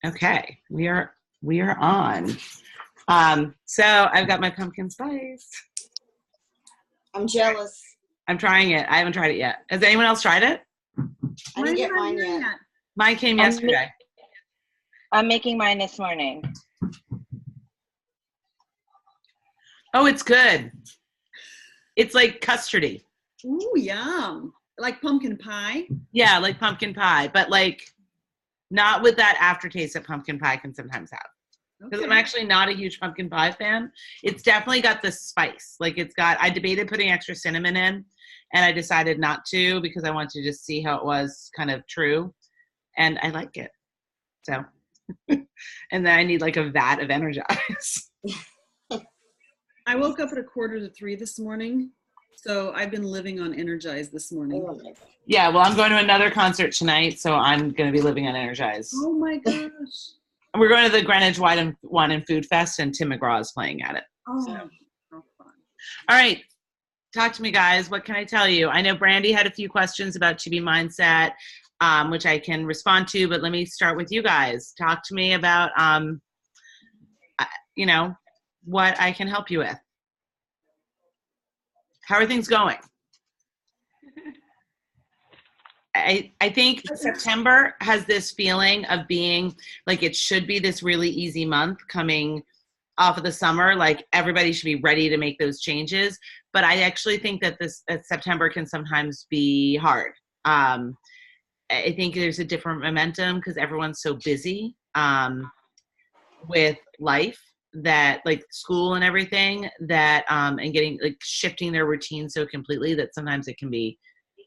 Okay, we are on. So I've got my pumpkin spice. I'm jealous. I'm trying it. I haven't tried it yet. Has anyone else tried it? I didn't get mine yet. Mine came yesterday. I'm making mine this morning. Oh, it's good. It's like custardy. Ooh, yum. Like pumpkin pie? Yeah, like pumpkin pie, but like not with that aftertaste that pumpkin pie can sometimes have. Because I'm actually not a huge pumpkin pie fan. It's definitely got the spice. Like I debated putting extra cinnamon in, and I decided not to because I wanted to just see how it was kind of true. And I like it. So, and then I need like a vat of Energize. I woke up at 2:45 this morning, so I've been living on Energize this morning. Yeah, well, I'm going to another concert tonight, so I'm going to be living on Energize. Oh my gosh. We're going to the Greenwich Wine and Food Fest, and Tim McGraw is playing at it. Oh, so. how fun. All right. Talk to me, guys. What can I tell you? I know Brandy had a few questions about To Be Mindset, which I can respond to, but let me start with you guys. Talk to me about, what I can help you with. How are things going? I think September has this feeling of being like it should be this really easy month coming off of the summer. Like everybody should be ready to make those changes. But I actually think that September can sometimes be hard. I think there's a different momentum because everyone's so busy with life that like school and everything that and getting like shifting their routine so completely that sometimes it can be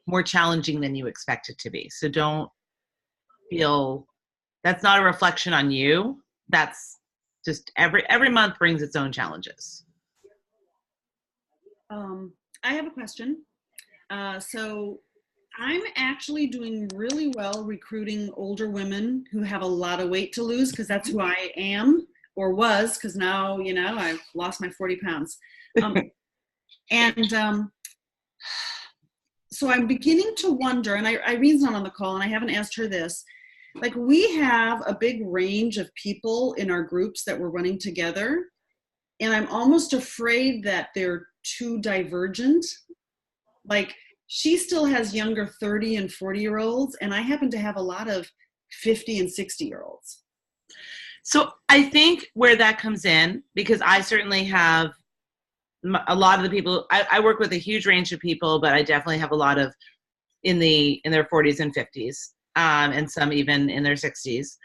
more challenging than you expect it to be. So don't feel that's not a reflection on you. That's just every month brings its own challenges. I have a question. So I'm actually doing really well recruiting older women who have a lot of weight to lose because that's who I am or was because now, I've lost my 40 pounds. So I'm beginning to wonder, and Irene's not on the call, and I haven't asked her this. Like, we have a big range of people in our groups that we're running together, and I'm almost afraid that they're too divergent. Like, she still has younger 30 and 40-year-olds, and I happen to have a lot of 50 and 60-year-olds. So I think where that comes in, because I certainly have a lot of the people, I work with a huge range of people, but I definitely have a lot of in their 40s and 50s, and some even in their 60s.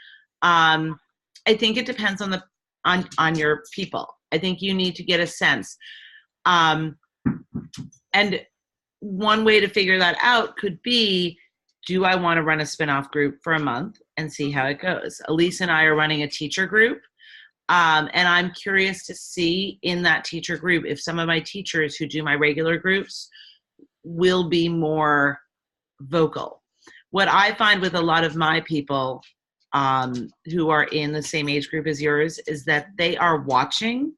I think it depends on your people. I think you need to get a sense. And one way to figure that out could be, do I want to run a spinoff group for a month and see how it goes? Elise and I are running a teacher group. And I'm curious to see in that teacher group if some of my teachers who do my regular groups will be more vocal. What I find with a lot of my people who are in the same age group as yours is that they are watching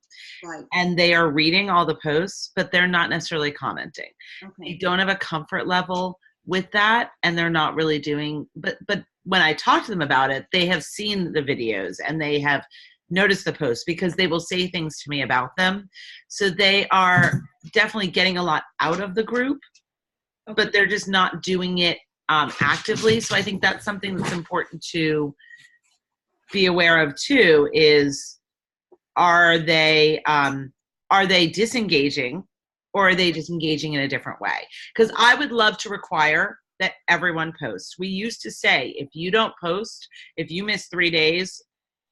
and they are reading all the posts, but they're not necessarily commenting. Okay. They don't have a comfort level with that, and they're not really doing, but when I talk to them about it, they have seen the videos and they have notice the posts because they will say things to me about them. So they are definitely getting a lot out of the group, but they're just not doing it actively. So I think that's something that's important to be aware of too, is are they disengaging or are they just engaging in a different way? Because I would love to require that everyone posts. We used to say, if you don't post, if you miss 3 days,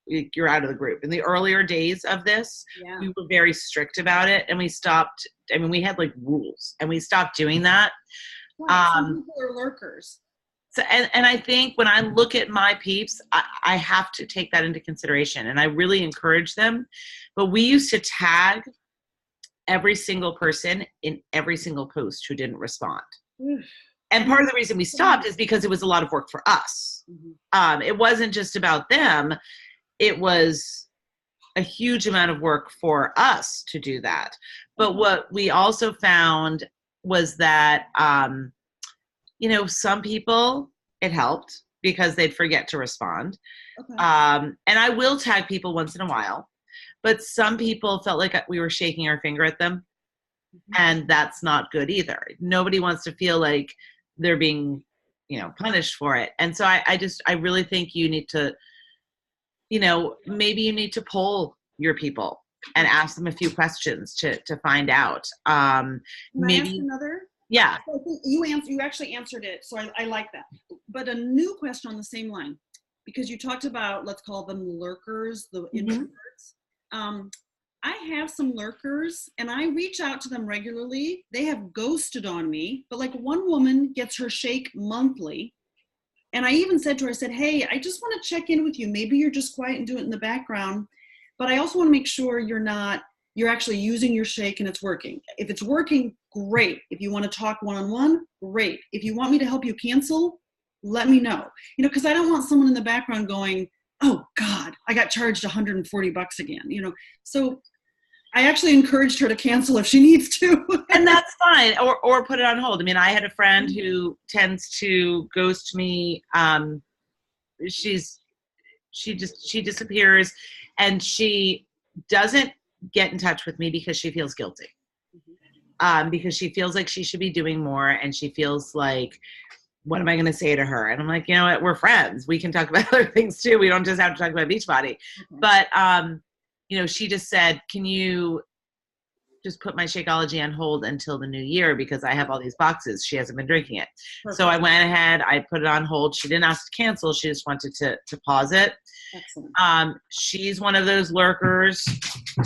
you're out of the group. In the earlier days of this, we were very strict about it, and we stopped. I mean, we had like rules, and we stopped doing that. Some people are lurkers. So, and I think when I look at my peeps, I have to take that into consideration, and I really encourage them. But we used to tag every single person in every single post who didn't respond. And part of the reason we stopped is because it was a lot of work for us. It wasn't just about them. It was a huge amount of work for us to do that. But what we also found was that, some people it helped because they'd forget to respond. Okay. And I will tag people once in a while, but some people felt like we were shaking our finger at them, and that's not good either. Nobody wants to feel like they're being, punished for it. And so I really think you need to, maybe you need to poll your people and ask them a few questions to find out. Can I ask Maybe, another? yeah. I think you actually answered it, so I like that. But a new question on the same line, because you talked about, let's call them lurkers, the introverts. I have some lurkers, and I reach out to them regularly. They have ghosted on me, but like one woman gets her shake monthly. And I even said to her, I said, hey, I just want to check in with you. Maybe you're just quiet and do it in the background, but I also want to make sure you're actually using your shake and it's working. If it's working, great. If you want to talk one-on-one, great. If you want me to help you cancel, let me know. Because I don't want someone in the background going, oh God, I got charged $140 again. So I actually encouraged her to cancel if she needs to. And that's fine, or put it on hold. I mean, I had a friend who tends to ghost me. She disappears, and she doesn't get in touch with me because she feels guilty. Because she feels like she should be doing more, and she feels like, what am I going to say to her? And I'm like, you know what? We're friends. We can talk about other things too. We don't just have to talk about Beachbody. But she just said, can you just put my Shakeology on hold until the new year because I have all these boxes. She hasn't been drinking it. Perfect. So I went ahead, I put it on hold. She didn't ask to cancel. She just wanted to pause it. Excellent. She's one of those lurkers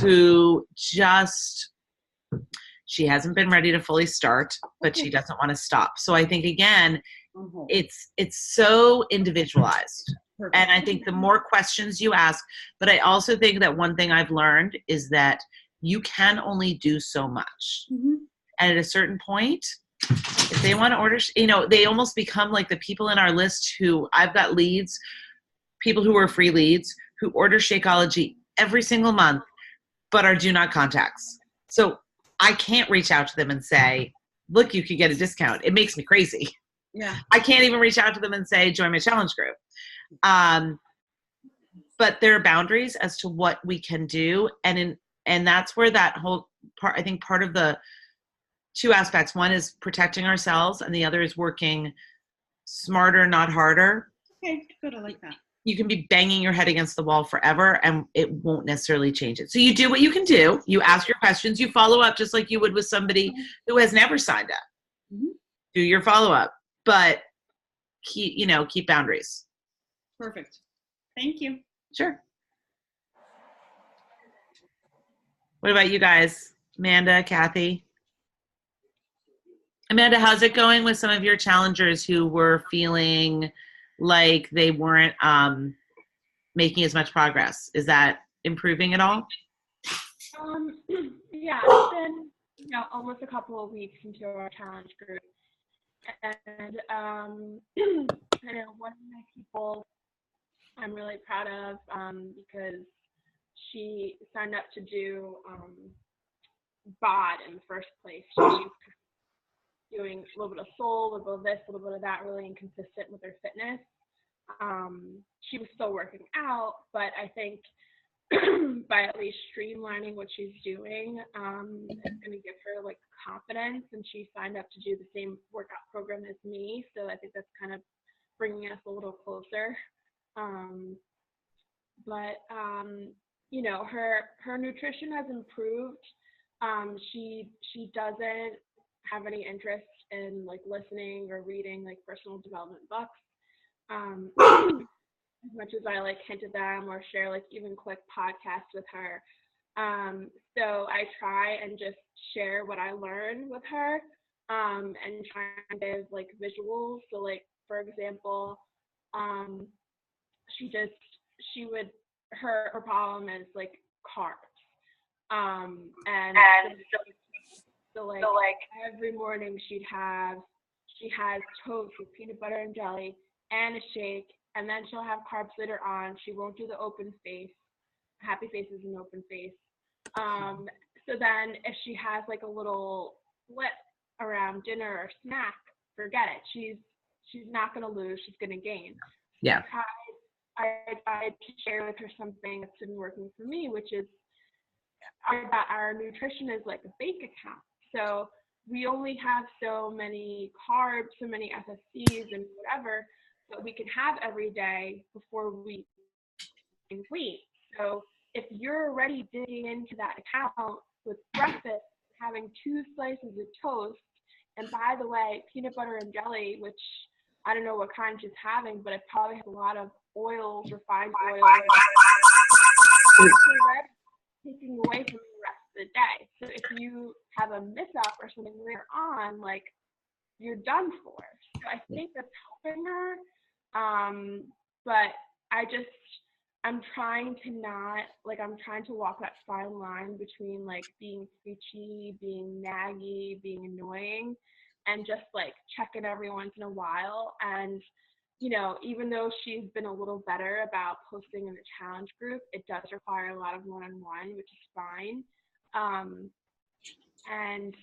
who she hasn't been ready to fully start, but she doesn't want to stop. So I think, again, it's so individualized. Perfect. And I think the more questions you ask, but I also think that one thing I've learned is that you can only do so much. And at a certain point, if they want to order, they almost become like the people in our list who I've got leads, people who are free leads, who order Shakeology every single month, but are do not contacts. So I can't reach out to them and say, look, you could get a discount. It makes me crazy. Yeah. I can't even reach out to them and say, join my challenge group. But there are boundaries as to what we can do. And that's where that whole part, I think part of the two aspects, one is protecting ourselves and the other is working smarter, not harder. Okay, good. I like that. You can be banging your head against the wall forever and it won't necessarily change it. So you do what you can do. You ask your questions. You follow up just like you would with somebody who has never signed up. Do your follow up, but keep boundaries. Perfect. Thank you. Sure. What about you guys? Amanda, Kathy? Amanda, how's it going with some of your challengers who were feeling like they weren't making as much progress? Is that improving at all? Yeah, it's been almost a couple of weeks into our challenge group, and one of my people I'm really proud of because she signed up to do BOD in the first place. She was doing a little bit of soul, a little bit of this, a little bit of that, really inconsistent with her fitness. She was still working out, but I think by at least streamlining what she's doing, it's going to give her like confidence, and she signed up to do the same workout program as me, so I think that's kind of bringing us a little closer. Her nutrition has improved. She doesn't have any interest in like listening or reading like personal development books. As much as I like hint at them or share like even quick podcasts with her. So I try and just share what I learn with her and try and give like visuals. So like, for example, her problem is like carbs. So every morning she has toast with peanut butter and jelly and a shake, and then she'll have carbs later on. She won't do the open face. Happy face is an open face. So then if she has like a little slip around dinner or snack, forget it. She's not going to lose. She's going to gain. Yeah. I tried to share with her something that's been working for me, which is our nutrition is like a bank account. So we only have so many carbs, so many SSCs and whatever that we can have every day before we gain weight. So if you're already digging into that account with breakfast, having 2 slices of toast, and by the way, peanut butter and jelly, which I don't know what kind she's having, but it probably has a lot of oils, refined oils, taking away from the rest of the day. So if you have a miss up or something later on, like, you're done for. So I think that's helping her. But I'm trying to not, like, I'm trying to walk that fine line between, like, being preachy, being naggy, being annoying, and just, like, checking every once in a while. And, you know, even though she's been a little better about posting in the challenge group, it does require a lot of one-on-one, which is fine. And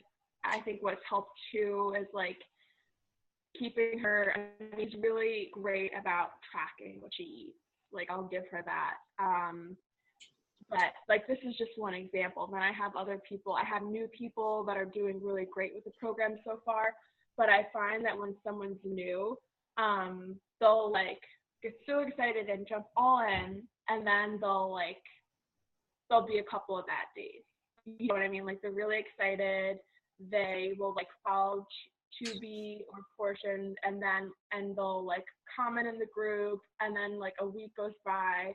I think what's helped too is, like, keeping her, I mean, she's really great about tracking what she eats. Like, I'll give her that. But, like, this is just one example. Then I have other people. I have new people that are doing really great with the program so far. But I find that when someone's new, they'll, like, get so excited and jump all in, and then there'll be a couple of bad days. You know what I mean? Like, they're really excited. They will, like, follow Tubi or Portion, and they'll, like, comment in the group, and then, like, a week goes by.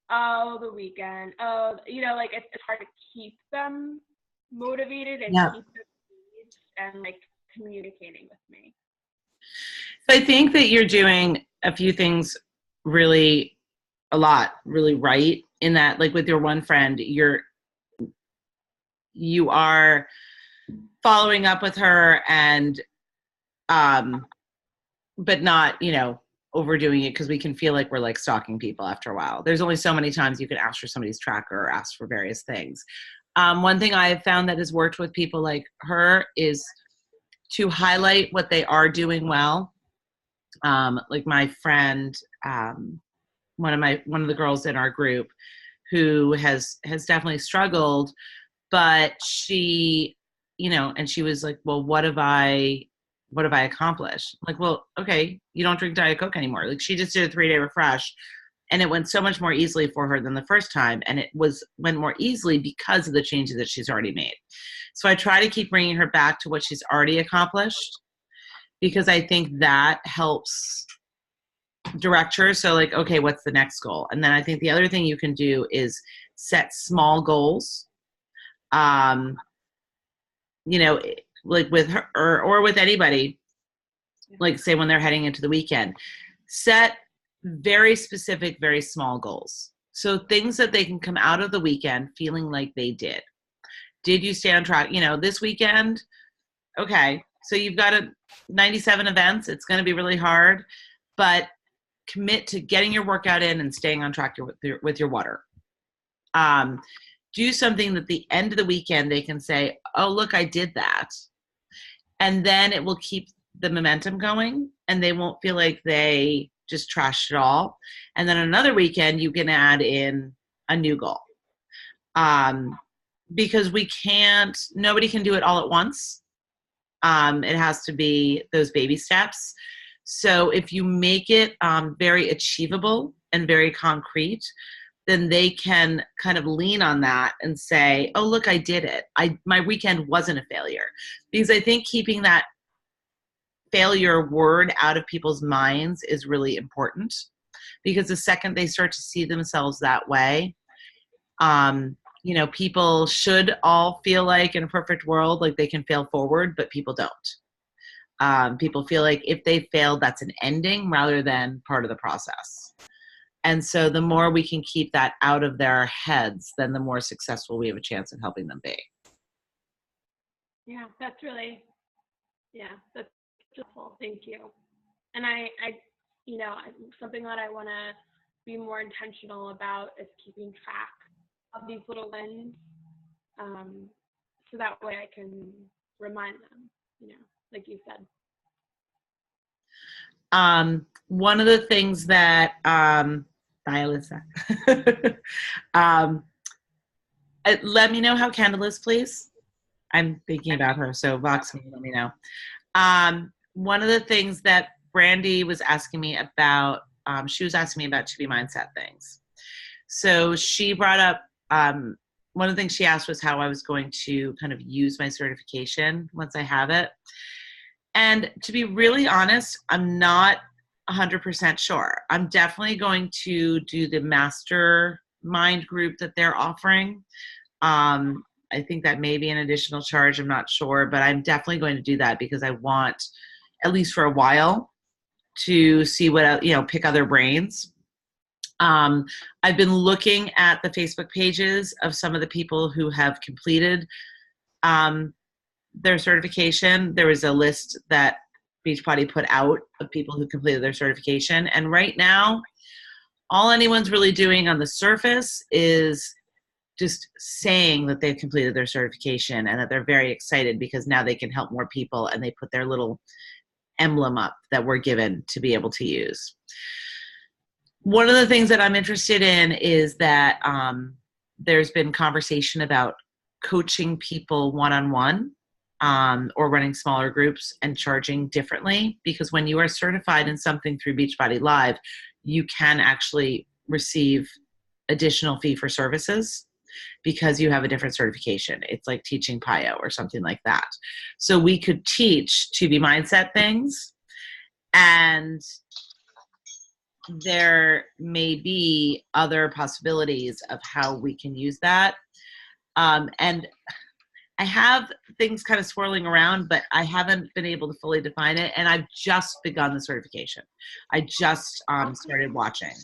Oh, the weekend. Oh, you know, like, it's hard to keep them motivated and Yeah. keep them engaged and, like, communicating with me. So I think that you're doing a few things really right in that, like, with your one friend, you are following up with her and but not, you know, overdoing it, because we can feel like we're, like, stalking people after a while. There's only so many times you can ask for somebody's tracker or ask for various things. One thing I have found that has worked with people like her is to highlight what they are doing well. Like my friend, one of the girls in our group who has definitely struggled, but she, you know, and she was like, well, what have I accomplished? Like, well, okay, you don't drink Diet Coke anymore. Like, she just did a 3-day refresh, and it went so much more easily for her than the first time. And it went more easily because of the changes that she's already made. So I try to keep bringing her back to what she's already accomplished, because I think that helps direct her. So, like, okay, what's the next goal? And then I think the other thing you can do is set small goals. You know, like with her or with anybody, like, say when they're heading into the weekend, set very specific, very small goals. So things that they can come out of the weekend feeling like they did. Did you stay on track? You know, this weekend, okay, so you've got 97 events. It's going to be really hard, but commit to getting your workout in and staying on track with your water. Do something that at the end of the weekend they can say, oh, look, I did that. And then it will keep the momentum going, and they won't feel like they just trashed it all. And then another weekend, you can add in a new goal. Because nobody can do it all at once. It has to be those baby steps. So if you make it very achievable and very concrete, then they can kind of lean on that and say, oh, look, I did it. My weekend wasn't a failure. Because I think keeping that failure word out of people's minds is really important, because the second they start to see themselves that way, you know, people should all feel like in a perfect world, like they can fail forward, but people don't. People feel like if they failed, that's an ending rather than part of the process. And so the more we can keep that out of their heads, then the more successful we have a chance of helping them be. Yeah, that's beautiful. Thank you. And I you know, something that I want to be more intentional about is keeping track of these little wins, so that way I can remind them, you know, like you said. One of the things that, bye, Alyssa. Let me know how Kendall is, please. I'm thinking about her, so Vox, let me know. One of the things that Brandy was asking me about, she was asking me about To Be Mindset things. So she brought up, one of the things she asked was how I was going to kind of use my certification once I have it. And to be really honest, I'm not 100% sure. I'm definitely going to do the mastermind group that they're offering. I think that may be an additional charge. I'm not sure, but I'm definitely going to do that because I want, at least for a while, to see what, pick other brains. I've been looking at the Facebook pages of some of the people who have completed their certification. There was a list that Beachbody put out of people who completed their certification. And right now, all anyone's really doing on the surface is just saying that they've completed their certification and that they're very excited because now they can help more people, and they put their little emblem up that we're given to be able to use. One of the things that I'm interested in is that there's been conversation about coaching people one-on-one or running smaller groups and charging differently, because when you are certified in something through Beachbody Live, you can actually receive additional fee for services because you have a different certification. It's like teaching PiYo or something like that. So we could teach To Be Mindset things, and there may be other possibilities of how we can use that. And I have things kind of swirling around, but I haven't been able to fully define it. And I've just begun the certification. I just started watching.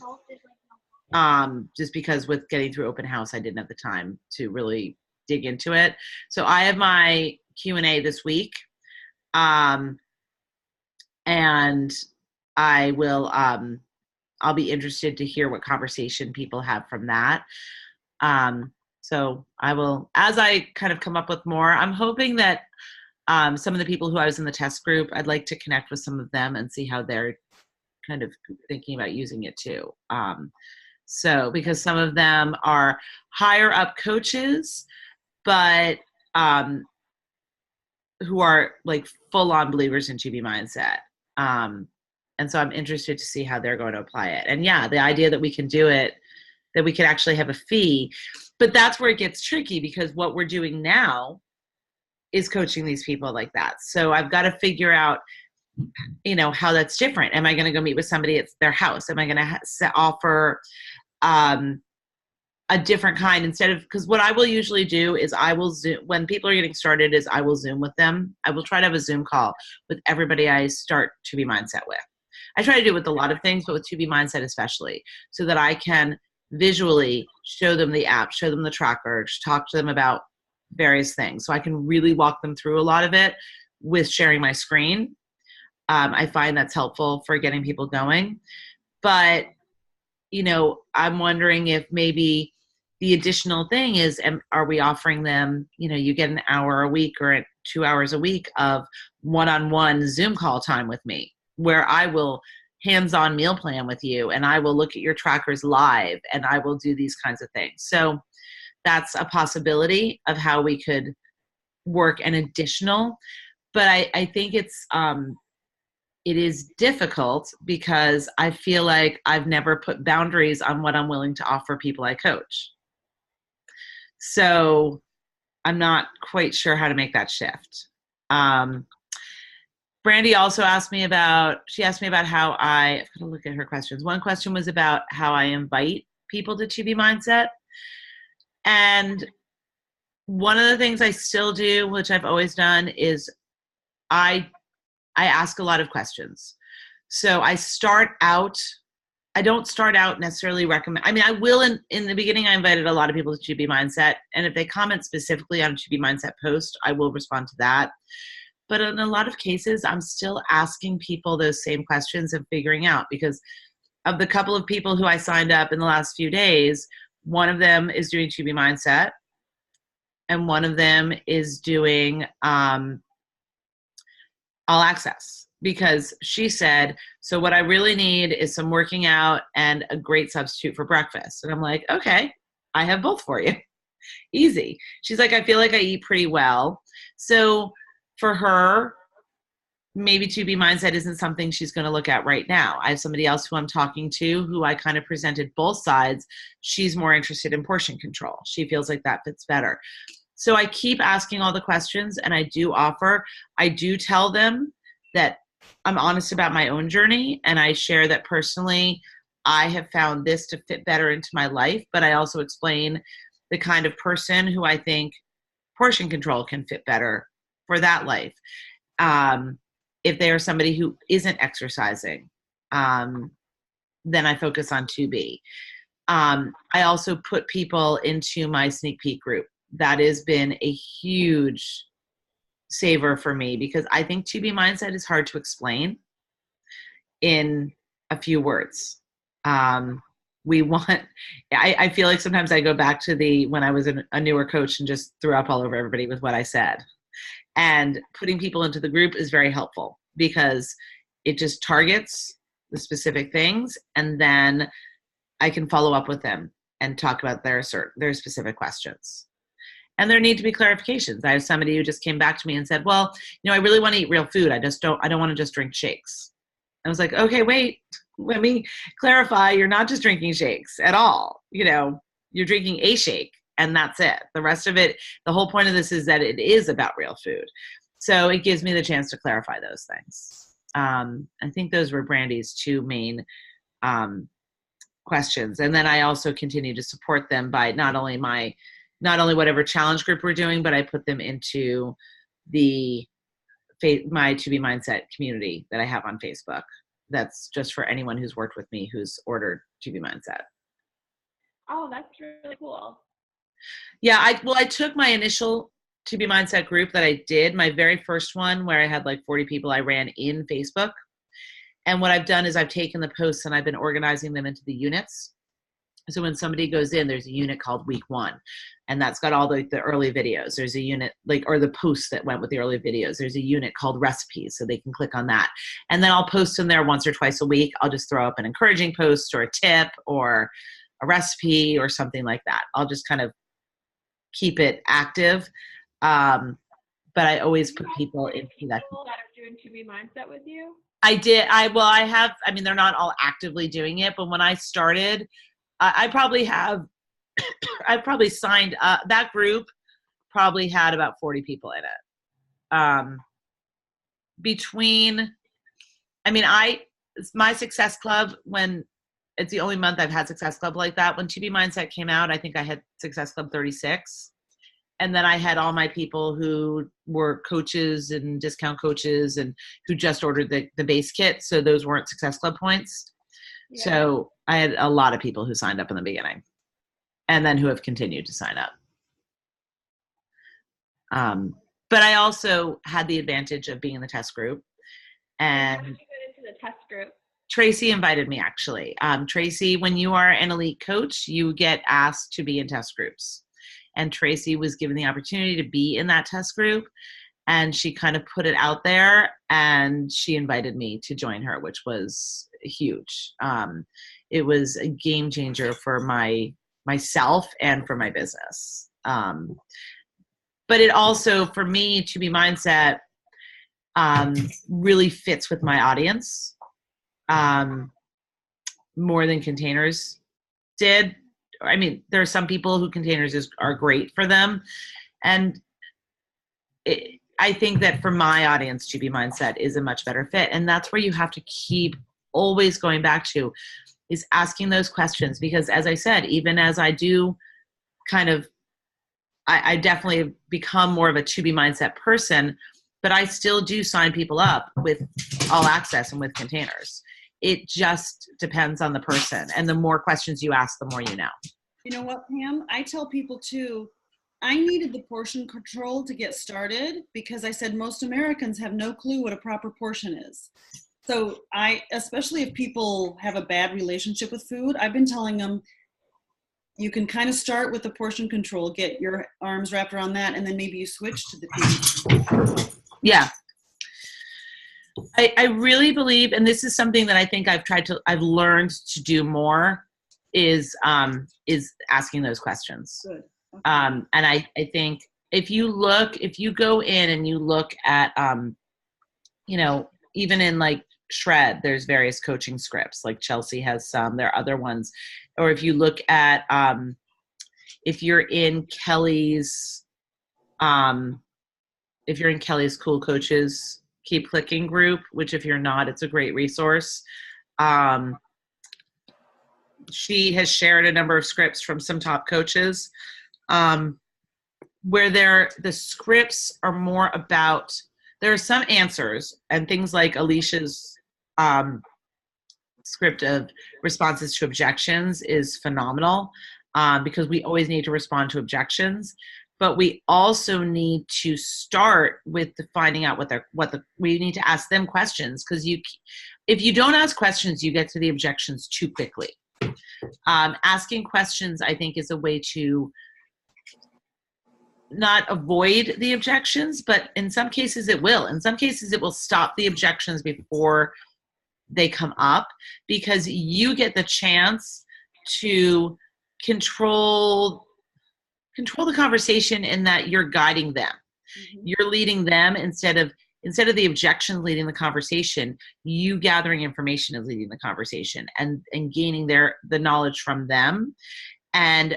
Just because with getting through open house, I didn't have the time to really dig into it. So I have my Q&A this week. And I will, I'll be interested to hear what conversation people have from that. So I will, as I kind of come up with more, I'm hoping that some of the people who I was in the test group, I'd like to connect with some of them and see how they're kind of thinking about using it too. So because some of them are higher up coaches, but who are like full on believers in To Be Mindset. And so I'm interested to see how they're going to apply it. And yeah, the idea that we can do it, that we could actually have a fee, but that's where it gets tricky because what we're doing now is coaching these people like that. So I've got to figure out, how that's different. Am I going to go meet with somebody at their house? Am I going to offer a different kind instead of, because what I will usually do is I will Zoom, when people are getting started, is I will Zoom with them. I will try to have a Zoom call with everybody I start To Be Mindset with. I try to do it with a lot of things, but with To Be Mindset especially, so that I can visually show them the app, show them the tracker, talk to them about various things. So I can really walk them through a lot of it with sharing my screen. I find that's helpful for getting people going. But, I'm wondering if maybe the additional thing is, are we offering them, you get an hour a week or 2 hours a week of one-on-one Zoom call time with me, where I will hands-on meal plan with you and I will look at your trackers live and I will do these kinds of things. So that's a possibility of how we could work an additional, but I think it is difficult because I feel like I've never put boundaries on what I'm willing to offer people I coach. So I'm not quite sure how to make that shift. Brandy also asked me about how I've got to look at her questions. One question was about how I invite people to Be Mindset. And one of the things I still do, which I've always done, is I ask a lot of questions. So I don't start out necessarily recommend. I mean, I will in the beginning. I invited a lot of people to Be Mindset, and if they comment specifically on a To Be Mindset post, I will respond to that. But in a lot of cases, I'm still asking people those same questions and figuring out, because of the couple of people who I signed up in the last few days, one of them is doing To Be Mindset, and one of them is doing All Access. because she said, so what I really need is some working out and a great substitute for breakfast. And I'm like, okay, I have both for you. Easy. She's like, I feel like I eat pretty well. So for her, maybe 2B mindset isn't something she's going to look at right now. I have somebody else who I'm talking to who I kind of presented both sides. She's more interested in portion control. She feels like that fits better. So I keep asking all the questions, and I do tell them that I'm honest about my own journey, and I share that personally I have found this to fit better into my life, but I also explain the kind of person who I think portion control can fit better for that life. If they are somebody who isn't exercising, then I focus on 2B. I also put people into my sneak peek group. That has been a huge saver for me because I think 2B mindset is hard to explain in a few words. I feel like sometimes I go back to when I was a newer coach and just threw up all over everybody with what I said. And putting people into the group is very helpful because it just targets the specific things, and then I can follow up with them and talk about their specific questions. And there need to be clarifications. I have somebody who just came back to me and said, well, I really want to eat real food. I don't want to just drink shakes. I was like, okay, wait, let me clarify. You're not just drinking shakes at all. You're drinking a shake and that's it. The rest of it, the whole point of this is that it is about real food. So it gives me the chance to clarify those things. I think those were Brandy's two main questions. And then I also continue to support them by not only whatever challenge group we're doing, but I put them into my 2B Mindset community that I have on Facebook. That's just for anyone who's worked with me who's ordered 2B Mindset. Oh, that's really cool. Yeah, I took my initial 2B Mindset group that I did, my very first one where I had like 40 people I ran in Facebook. And what I've done is I've taken the posts and I've been organizing them into the units. So when somebody goes in, there's a unit called week 1, and that's got all the early videos. There's a unit or the posts that went with the early videos. There's a unit called recipes, so they can click on that. And then I'll post in there once or twice a week. I'll just throw up an encouraging post or a tip or a recipe or something like that. I'll just kind of keep it active. But I always put people into that. People that are doing 2B Mindset with you? I did. They're not all actively doing it, but when I started, I've probably signed up. That group probably had about 40 people in it. My Success Club, when it's the only month I've had Success Club like that. When 2B Mindset came out, I think I had Success Club 36. And then I had all my people who were coaches and discount coaches and who just ordered the base kit. So those weren't Success Club points. Yeah. So I had a lot of people who signed up in the beginning and then who have continued to sign up. But I also had the advantage of being in the test group. And how did you get into the test group? Tracy invited me, actually. Tracy, when you are an elite coach, you get asked to be in test groups. And Tracy was given the opportunity to be in that test group. And she kind of put it out there and she invited me to join her, which was huge. It was a game changer for myself and for my business. But it also, for me, 2B Mindset really fits with my audience more than Containers did. I mean, there are some people who Containers are great for them. And I think that for my audience, 2B Mindset is a much better fit. And that's where you have to keep always going back to, is asking those questions. Because as I said, even as I do I definitely have become more of a 2B Mindset person, but I still do sign people up with All Access and with Containers. It just depends on the person. And the more questions you ask, the more you know. You know what, Pam? I tell people too, I needed the portion control to get started because I said most Americans have no clue what a proper portion is. So especially if people have a bad relationship with food, I've been telling them, you can kind of start with the portion control, get your arms wrapped around that, and then maybe you switch to the PB. Yeah. I really believe, and this is something that I think I've learned to do more, is asking those questions. Good. Okay. And I think if you go in and you look at, even in like Shred, there's various coaching scripts, like Chelsea has some, there are other ones. Or if you look at, if you're in Kelly's Cool Coaches Keep Clicking group, which if you're not, it's a great resource. She has shared a number of scripts from some top coaches, where the scripts are more about, there are some answers, and things like Alicia's script of responses to objections is phenomenal, because we always need to respond to objections. But we also need to start with finding out we need to ask them questions, because if you don't ask questions, you get to the objections too quickly. Asking questions, I think, is a way to not avoid the objections, but in some cases it will. In some cases it will stop the objections before they come up, because you get the chance to control the conversation in that you're guiding them. Mm-hmm. You're leading them instead of the objections leading the conversation. You gathering information is leading the conversation, and gaining the knowledge from them, and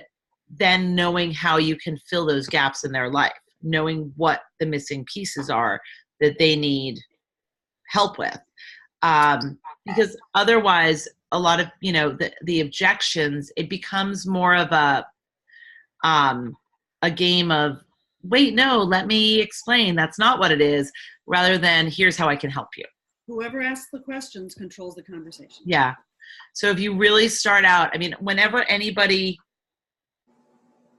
then knowing how you can fill those gaps in their life, knowing what the missing pieces are that they need help with. Because otherwise, a lot of, the objections, it becomes more of a game of, wait, no, let me explain. That's not what it is, rather than here's how I can help you. Whoever asks the questions controls the conversation. Yeah. So if you really start out, whenever anybody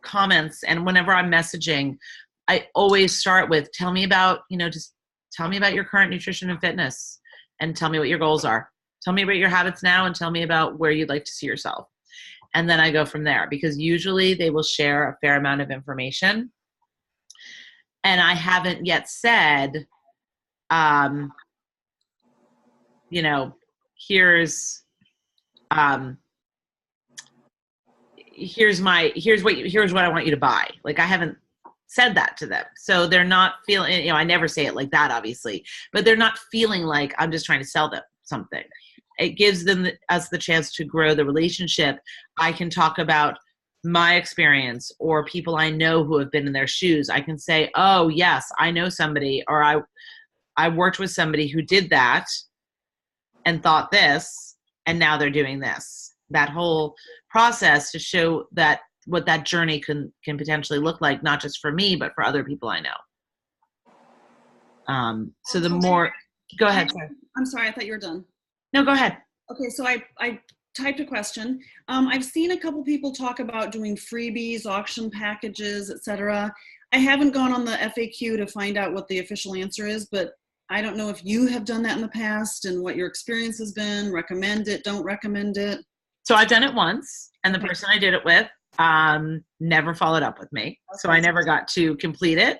comments and whenever I'm messaging, I always start with, tell me about your current nutrition and fitness, and tell me what your goals are. Tell me about your habits now, and tell me about where you'd like to see yourself. And then I go from there, because usually they will share a fair amount of information. And I haven't yet said, here's what I want you to buy. Like, I haven't said that to them. So they're not feeling, I never say it like that, obviously, but they're not feeling like I'm just trying to sell them something. It gives us the chance to grow the relationship. I can talk about my experience, or people I know who have been in their shoes. I can say, oh yes, I know somebody, or I worked with somebody who did that and thought this, and now they're doing this. That whole process to show that what that journey can potentially look like, not just for me, but for other people I know. So the more, go ahead. I'm sorry, I thought you were done. No, go ahead. Okay, so I typed a question. I've seen a couple people talk about doing freebies, auction packages, etc. I haven't gone on the FAQ to find out what the official answer is, but I don't know if you have done that in the past and what your experience has been. Recommend it, don't recommend it. So I've done it once, and the person I did it with never followed up with me. Okay. So I never got to complete it.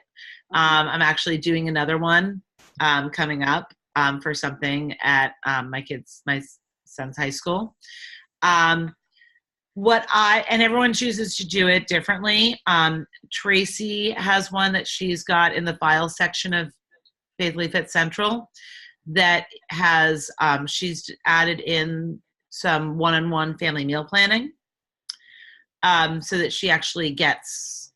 I'm actually doing another one coming up for something at my son's high school. And everyone chooses to do it differently. Tracy has one that she's got in the file section of Faithfully Fit Central that has, she's added in some one-on-one family meal planning, so that she actually gets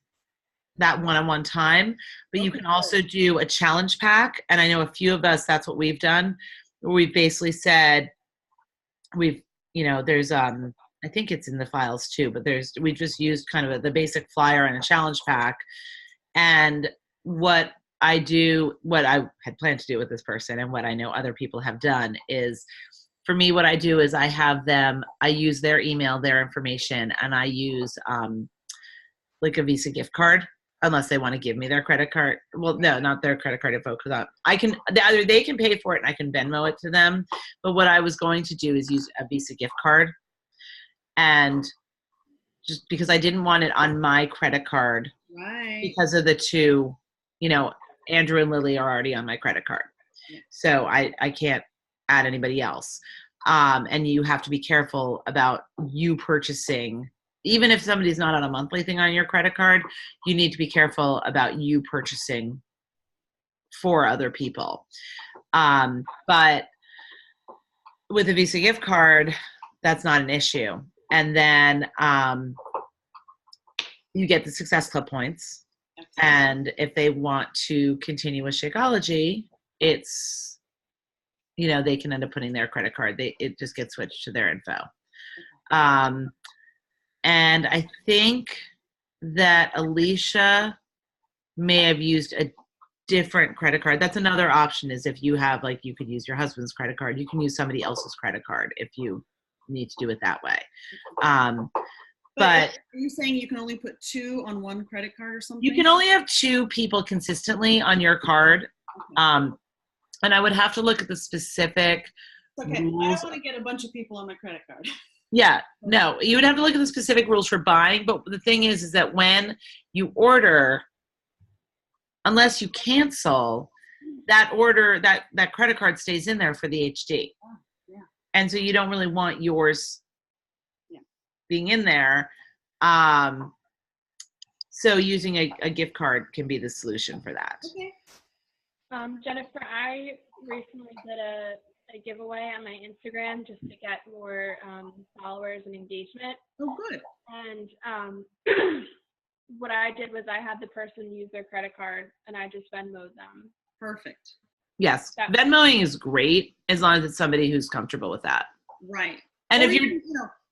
that one-on-one time. But you can also do a challenge pack. And I know a few of us, that's what we've done. We've basically said, there's, I think it's in the files too, but we just used kind of the basic flyer and a challenge pack. And what I had planned to do with this person, and what I know other people have done, is, for me, what I do is I use their email, their information, and I use like a Visa gift card, unless they want to give me their credit card. Well, no, not their credit card info, because either they can pay for it and I can Venmo it to them. But what I was going to do is use a Visa gift card, and just because I didn't want it on my credit card, right? Because of the two, Andrew and Lily are already on my credit card. So I can't add anybody else. And you have to be careful about you purchasing. Even if somebody's not on a monthly thing on your credit card, you need to be careful about you purchasing for other people. But with a Visa gift card, that's not an issue. And then you get the Success Club points. And if they want to continue with Shakeology, it's, they can end up putting their credit card. It just gets switched to their info. And I think that Alicia may have used a different credit card. That's another option, is if you have, you could use your husband's credit card. You can use somebody else's credit card if you need to do it that way. But are you saying you can only put 2 on one credit card or something? you can only have 2 people consistently on your card. And I would have to look at the specific Okay, rules. I don't want to get a bunch of people on my credit card. Yeah, no, you would have to look at the specific rules for buying. But the thing is that when you order, unless you cancel, that order, that credit card stays in there for the HD. Oh, yeah. And so you don't really want yours Yeah. being in there. So using a gift card can be the solution for that. Okay. Jennifer, I recently did a giveaway on my Instagram just to get more followers and engagement. Oh, good. And what I did was I had the person use their credit card and I just Venmo'd them. Perfect. Yes, Yeah. Venmoing is great as long as it's somebody who's comfortable with that. Right. And Or if you're, even,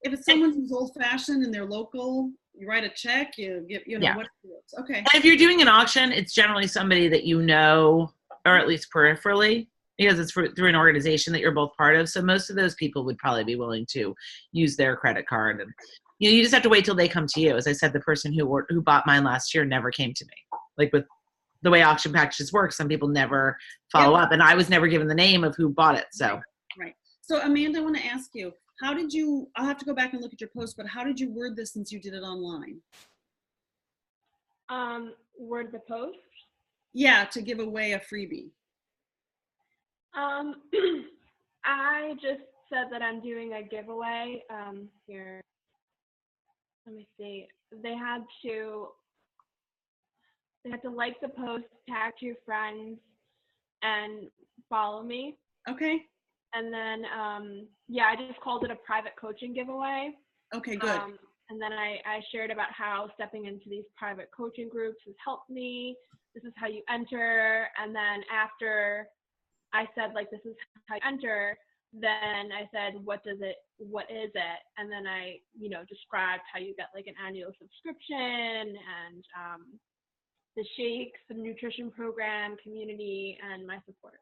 if it's someone who's old-fashioned and they're local, you write a check, you give, Yeah. what it is. Okay. and if you're doing an auction, it's generally somebody that you know, or at least peripherally, because it's through an organization that you're both part of. So most of those people would probably be willing to use their credit card. And you just have to wait till they come to you. As I said, the person who bought mine last year never came to me. With the way auction packages work, some people never follow up, and I was never given the name of who bought it. So Right. So Amanda, I want to ask you, how did you, I'll have to go back and look at your post, but how did you word this since you did it online? Word the post. Yeah, to give away a freebie. I just said that I'm doing a giveaway. Here, let me see. They had to like the post, tag 2 friends, and follow me. Okay. And then, I just called it a private coaching giveaway. Okay, good. And then I shared about how stepping into these private coaching groups has helped me. This is how you enter. And then after I said, this is how you enter, then I said, what is it? And then I, described how you get an annual subscription and the shakes, the nutrition program, community, and my support.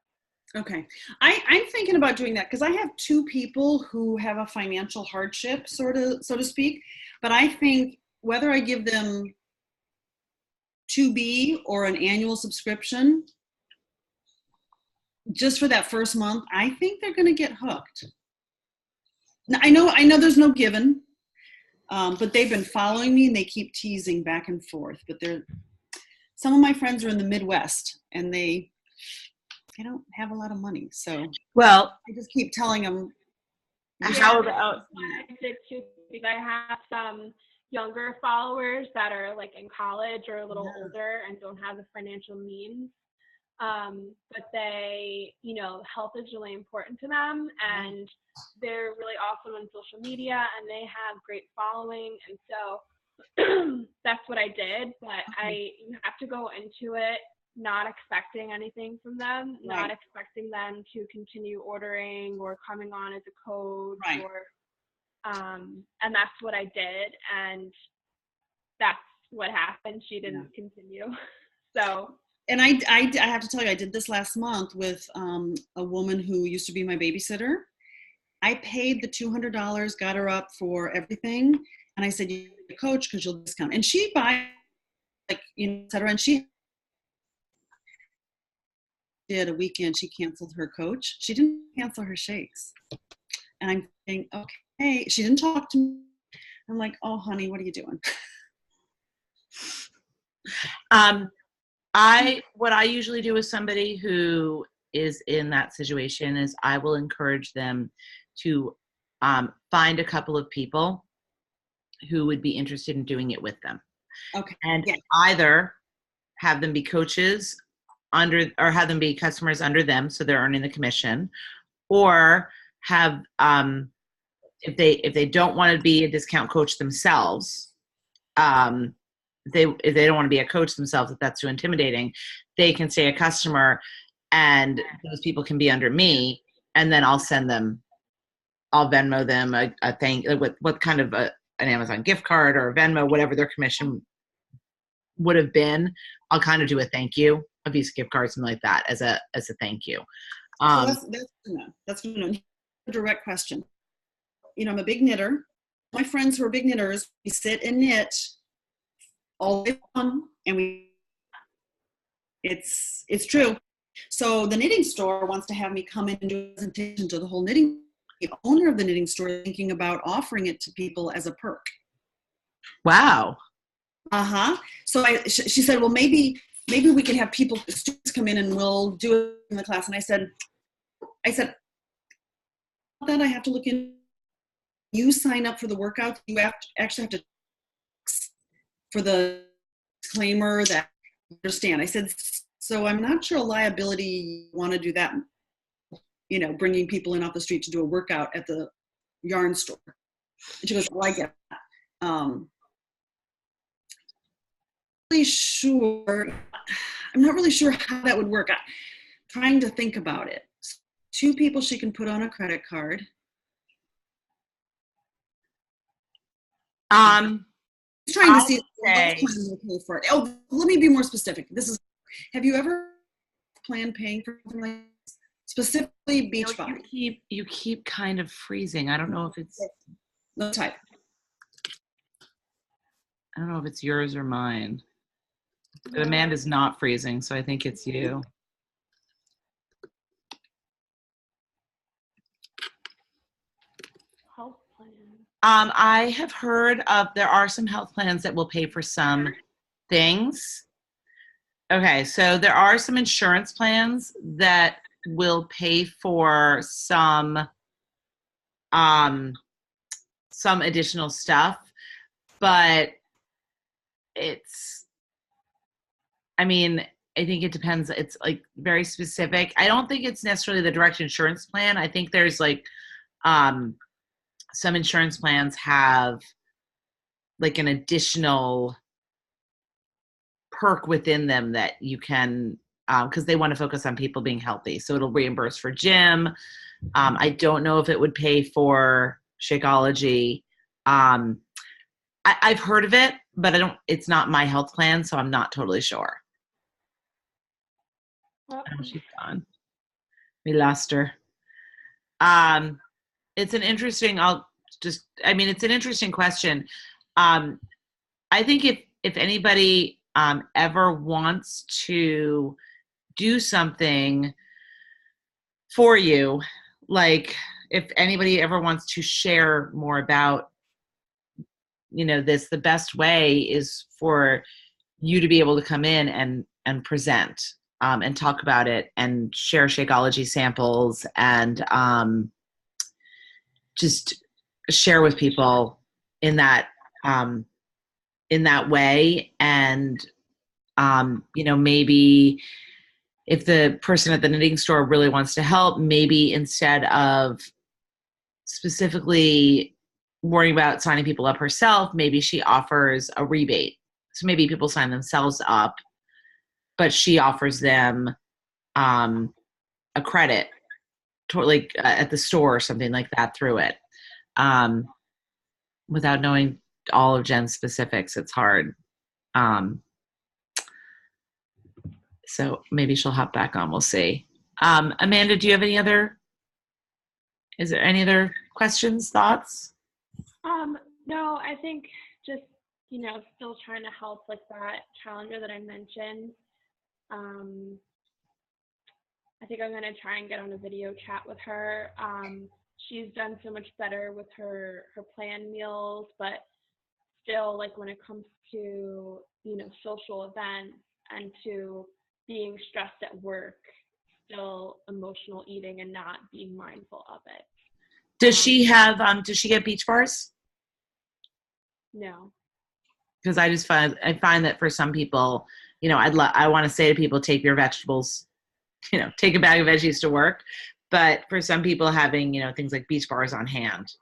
Okay. I'm thinking about doing that because I have 2 people who have a financial hardship, so to speak. But I think whether I give them 2B or an annual subscription, just for that first month, I think they're going to get hooked. Now, I know there's no given, but they've been following me and they keep teasing back and forth. But some of my friends are in the Midwest and they don't have a lot of money, so well, I just keep telling them. how about I did too, because I have some younger followers that are in college or a little older and don't have the financial means. But they, health is really important to them, and they're really awesome on social media, and they have great following, and so that's what I did. But you have to go into it not expecting anything from them, Right. not expecting them to continue ordering or coming on as a coach, Right. or and that's what I did, and that's what happened. She didn't continue. So. And I have to tell you, I did this last month with a woman who used to be my babysitter. I paid the $200, got her up for everything, and I said, "You need a coach because you'll discount." And she buys, et cetera. And she did a weekend. She canceled her coach. She didn't cancel her shakes. And I'm thinking, okay. She didn't talk to me. I'm like, "Oh, honey, what are you doing?" what I usually do with somebody who is in that situation is I will encourage them to find a couple of people who would be interested in doing it with them. Okay. And Yeah. either have them be coaches under, or have them be customers under them, so they're earning the commission, or have if they don't want to be a discount coach themselves, if they don't want to be a coach themselves, if that's too intimidating, they can stay a customer, and those people can be under me, and then I'll Venmo them a thing with what kind of an Amazon gift card or a Venmo, whatever their commission would have been. I'll kind of do a thank you, a Visa gift card, something like that, as a thank you. So that's a direct question. I'm a big knitter. My friends who are big knitters, we sit and knit all day long, and it's true. So the knitting store wants to have me come in and do a presentation to the whole knitting. The owner of the knitting store is thinking about offering it to people as a perk. Wow. So she said, well, maybe we can have students come in and we'll do it in the class. And I said, that I have to look in. You sign up for the workout. You actually have to for the disclaimer that you understand. I said, so I'm not sure liability want to do that. Bringing people in off the street to do a workout at the yarn store. And she goes, well, I get that. I'm not really sure how that would work. I'm trying to think about it. 2 people she can put on a credit card. Trying to see if will pay for it. Oh, let me be more specific. Have you ever planned paying for something like this? Specifically Beachbody? You keep kind of freezing. I don't know if it's no type. I don't know if it's yours or mine. But Amanda's not freezing, so I think it's you. Health plan. I have heard of, there are some health plans that will pay for some things. Okay, so there are some insurance plans that will pay for some additional stuff, but I think it depends. It's like very specific. I don't think it's necessarily the direct insurance plan. I think there's some insurance plans have like an additional perk within them that you can, because they want to focus on people being healthy. So it'll reimburse for gym. I don't know if it would pay for Shakeology. I've heard of it, but it's not my health plan, so I'm not totally sure. Oh, she's gone. We lost her. It's an interesting, it's an interesting question. I think if anybody ever wants to do something for you, like if anybody ever wants to share more about, this, the best way is for you to be able to come in and present and talk about it and share Shakeology samples and just share with people in that way. And maybe if the person at the knitting store really wants to help, maybe instead of specifically worrying about signing people up herself, maybe she offers a rebate. So maybe people sign themselves up, but she offers them a credit to, at the store or something like that through it. Without knowing all of Jen's specifics, it's hard. So maybe she'll hop back on. We'll see. Amanda, do you have is there any other questions, thoughts? No, I think just, still trying to help like that challenger that I mentioned. I think I'm going to try and get on a video chat with her. She's done so much better with her planned meals, but still, when it comes to, social events and to being stressed at work, still emotional eating and not being mindful of it. Does she get beach bars? No. Because I find that for some people, you know, I want to say to people, take your vegetables, you know, take a bag of veggies to work. But for some people, having, you know, things like beach bars on hand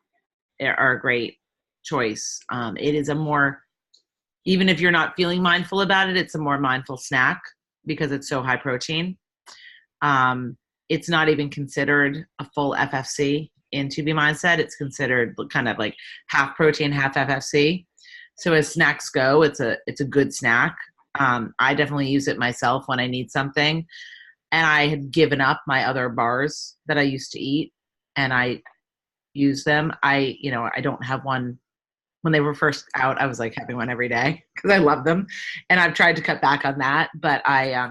are a great choice. It is a more, even if you're not feeling mindful about it, it's a more mindful snack because it's so high protein. It's not even considered a full FFC in To Be Mindset. It's considered kind of like half protein, half FFC. So as snacks go, it's a good snack. I definitely use it myself when I need something. And I had given up my other bars that I used to eat, and I use them. I don't have one. When they were first out, I was like having one every day because I love them. And I've tried to cut back on that, but I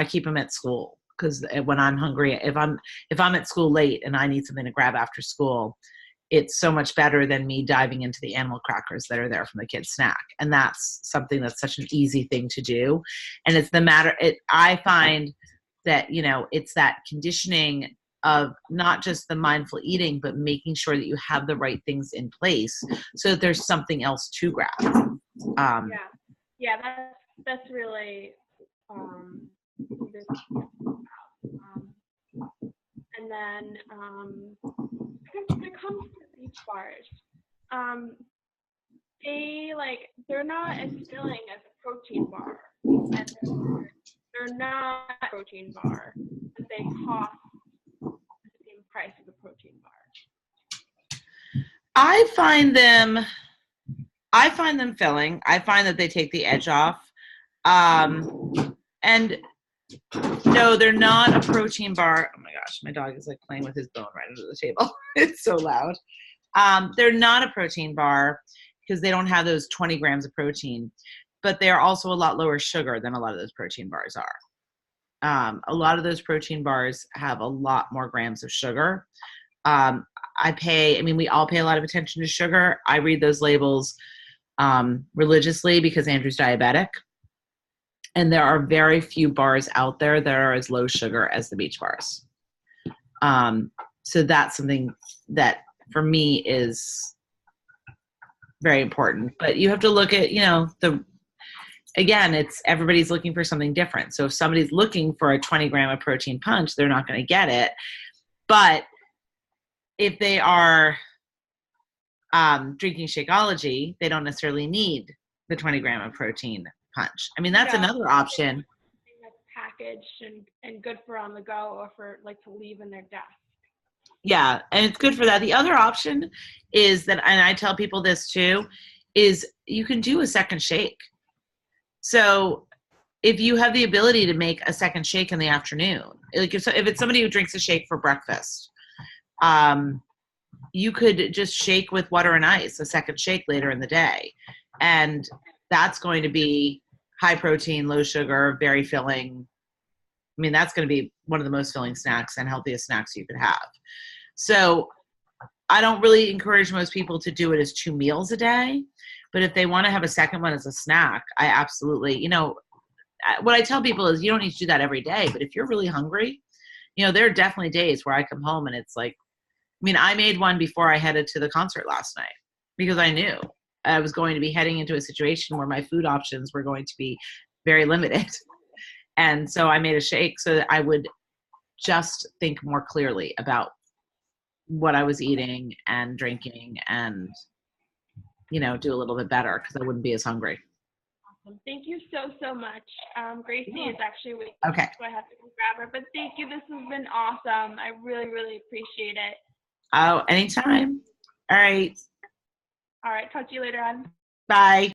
keep them at school because when I'm hungry, if I'm at school late and I need something to grab after school, it's so much better than me diving into the animal crackers that are there from the kids' snack. And that's something that's such an easy thing to do. And I find that, you know, it's that conditioning of not just the mindful eating, but making sure that you have the right things in place so that there's something else to grab. Yeah, that's really and then when it comes to beach bars, they're not as filling as a protein bar, and they're not a protein bar, but they cost the same price as a protein bar. I find them filling. I find that they take the edge off. And no, they're not a protein bar. Oh my gosh, my dog is like playing with his bone right under the table. It's so loud. They're not a protein bar because they don't have those 20 grams of protein, but they're also a lot lower sugar than a lot of those protein bars are. A lot of those protein bars have a lot more grams of sugar. We all pay a lot of attention to sugar. I read those labels religiously because Andrew's diabetic. And there are very few bars out there that are as low sugar as the beach bars. So that's something that for me is very important. But you have to look at, you know, it's everybody's looking for something different. So if somebody's looking for a 20 gram of protein punch, they're not going to get it. But if they are drinking Shakeology, they don't necessarily need the 20 gram of protein punch. I mean, that's another option. That's packaged and good for on the go or for like to leave in their desk. Yeah, and it's good for that. The other option is that, and I tell people this too, is you can do a second shake. So if you have the ability to make a second shake in the afternoon, like if it's somebody who drinks a shake for breakfast, you could just shake with water and ice, a second shake later in the day. And that's going to be high protein, low sugar, very filling. I mean, that's going to be one of the most filling snacks and healthiest snacks you could have. So I don't really encourage most people to do it as 2 meals a day. But if they want to have a second one as a snack, I absolutely, you know, what I tell people is you don't need to do that every day. But if you're really hungry, you know, there are definitely days where I come home and it's like, I mean, I made one before I headed to the concert last night because I knew I was going to be heading into a situation where my food options were going to be very limited. And so I made a shake so that I would just think more clearly about what I was eating and drinking and, you know, do a little bit better because I wouldn't be as hungry. Awesome. Thank you so much. Gracie is actually waiting. Okay. So I have to go grab her. But thank you. This has been awesome. I really, really appreciate it. Oh, anytime. All right. All right. Talk to you later on. Bye.